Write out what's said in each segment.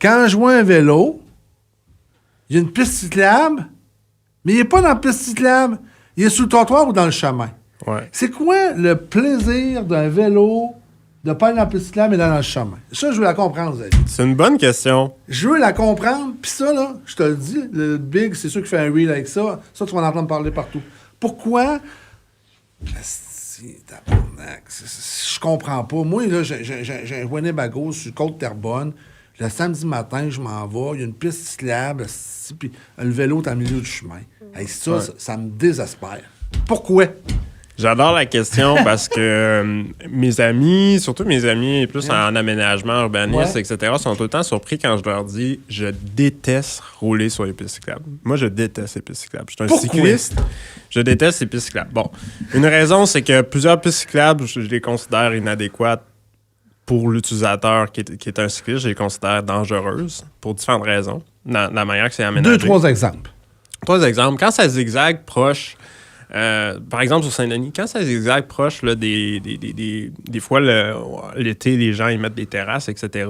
Quand je vois un vélo, il y a une piste cyclable, mais il n'est pas dans la piste cyclable. Il est sur le trottoir ou dans le chemin. Ouais. C'est quoi le plaisir d'un vélo de pas aller dans la piste cyclable mais dans le chemin? Ça, je veux la comprendre, Xavier. C'est une bonne question. Je veux la comprendre, puis ça, là, je te le dis, le Big, c'est sûr qu'il fait un reel avec ça. Ça, tu vas en entendre parler partout. Pourquoi? Tabarnak, je comprends pas. Moi, là, j'ai un Winnebago sur Côte-Terrebonne. Le samedi matin, je m'en vais. Il y a une piste cyclable, puis le vélo est au milieu du chemin. Hey, ça me désespère. Pourquoi? J'adore la question parce que mes amis, surtout mes amis plus en aménagement, urbanisme, etc., sont tout le temps surpris quand je leur dis « Je déteste rouler sur les pistes cyclables. » Moi, je déteste les pistes cyclables. Je suis un cycliste. Je déteste les pistes cyclables. Bon, une raison, c'est que plusieurs pistes cyclables, je les considère inadéquates pour l'utilisateur qui est un cycliste. Je les considère dangereuses pour différentes raisons, dans la manière que c'est aménagé. 2-3 exemples. 3 exemples. Quand ça zigzague proche... par exemple, sur Saint-Denis, quand ça zigzague proche là, des fois, l'été, les gens ils mettent des terrasses, etc.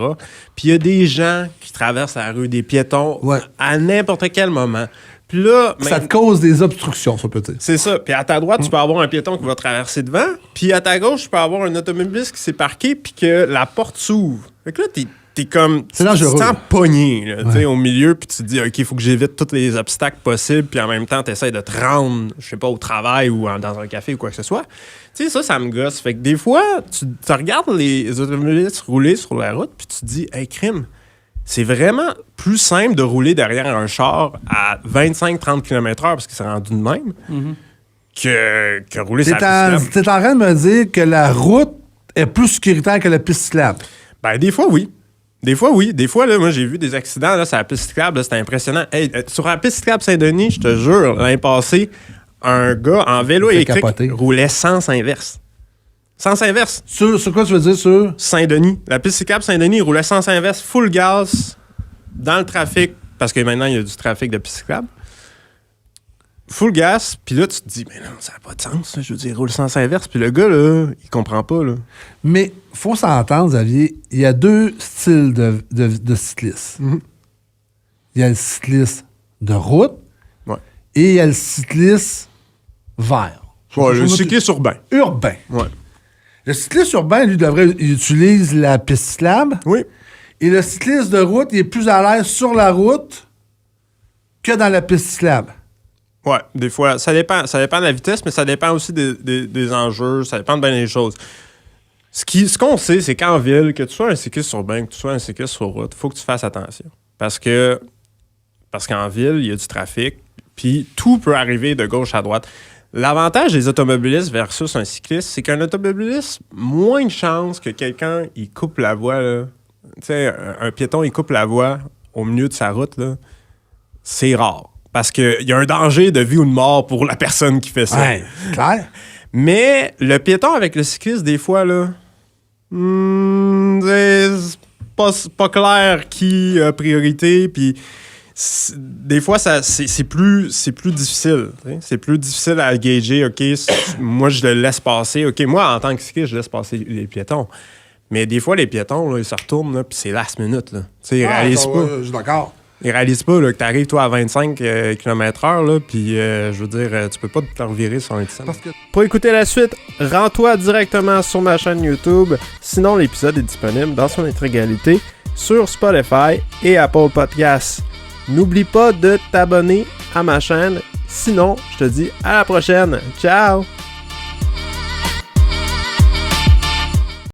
Puis il y a des gens qui traversent la rue, des piétons, à n'importe quel moment. Puis là... Ça te cause des obstructions, ça peut dire. C'est ça. Puis à ta droite, tu peux avoir un piéton qui va traverser devant. Puis à ta gauche, tu peux avoir un automobiliste qui s'est parqué puis que la porte s'ouvre. Fait que là, t'es comme... C'est dangereux. Tu te sens pogné là, au milieu, puis tu te dis, OK, il faut que j'évite tous les obstacles possibles, puis en même temps, tu essaies de te rendre, je sais pas, au travail ou dans un café ou quoi que ce soit. Tu sais, ça me gosse. Fait que des fois, tu regardes les automobilistes rouler sur la route, puis tu te dis, hey, crime, c'est vraiment plus simple de rouler derrière un char à 25-30 km/h parce qu'il s'est rendu de même que rouler sur la piste cyclable. T'es en train de me dire que la route est plus sécuritaire que la piste cyclable? Ben, des fois, oui. Des fois, oui. Des fois, là, moi, j'ai vu des accidents là, sur la piste cyclable. Là, c'était impressionnant. Hey, sur la piste cyclable Saint-Denis, je te jure, l'année passée, un gars en vélo électrique roulait sens inverse. Sens inverse. Sur quoi tu veux dire? Sur Saint-Denis. La piste cyclable Saint-Denis, il roulait sens inverse, full gaz, dans le trafic, parce que maintenant, il y a du trafic de piste cyclable. Full gas, puis là, tu te dis, mais non, ça n'a pas de sens. Là. Je veux dire, il roule sens inverse. Puis le gars, là, il comprend pas. Là. Mais faut s'entendre, Xavier, il y a 2 styles de cyclistes. Mm-hmm. Il y a le cycliste de route et il y a le cycliste vert. Le cycliste urbain. Urbain. Ouais. Le cycliste urbain, lui, il utilise la piste cyclable. Oui. Et le cycliste de route, il est plus à l'aise sur la route que dans la piste cyclable. Ouais, des fois. Ça dépend de la vitesse, mais ça dépend aussi des enjeux. Ça dépend de bien des choses. Ce qu'on sait, c'est qu'en ville, que tu sois un cycliste urbain, que tu sois un cycliste sur route, il faut que tu fasses attention. Parce qu'en ville, il y a du trafic, puis tout peut arriver de gauche à droite. L'avantage des automobilistes versus un cycliste, c'est qu'un automobiliste, moins de chances que quelqu'un, il coupe la voie, là. Tu sais, un piéton, il coupe la voie au milieu de sa route, là. C'est rare. Parce qu'il y a un danger de vie ou de mort pour la personne qui fait ça. Ouais, clair. Mais le piéton avec le cycliste, des fois, là, c'est pas clair qui a priorité, puis des fois, c'est plus difficile. T'sais. C'est plus difficile à gager. OK, moi, je le laisse passer. OK, moi, en tant que cycliste, je laisse passer les piétons. Mais des fois, les piétons, là, ils se retournent, puis c'est last minute. Là. Ils réalisent pas. Je suis d'accord. Ils réalisent pas là, que tu arrives, toi, à 25 km/h, puis je veux dire, tu peux pas te revirer sur un petit. Pour écouter la suite, rends-toi directement sur ma chaîne YouTube. Sinon, l'épisode est disponible dans son intégralité sur Spotify et Apple Podcasts. N'oublie pas de t'abonner à ma chaîne. Sinon, je te dis à la prochaine. Ciao!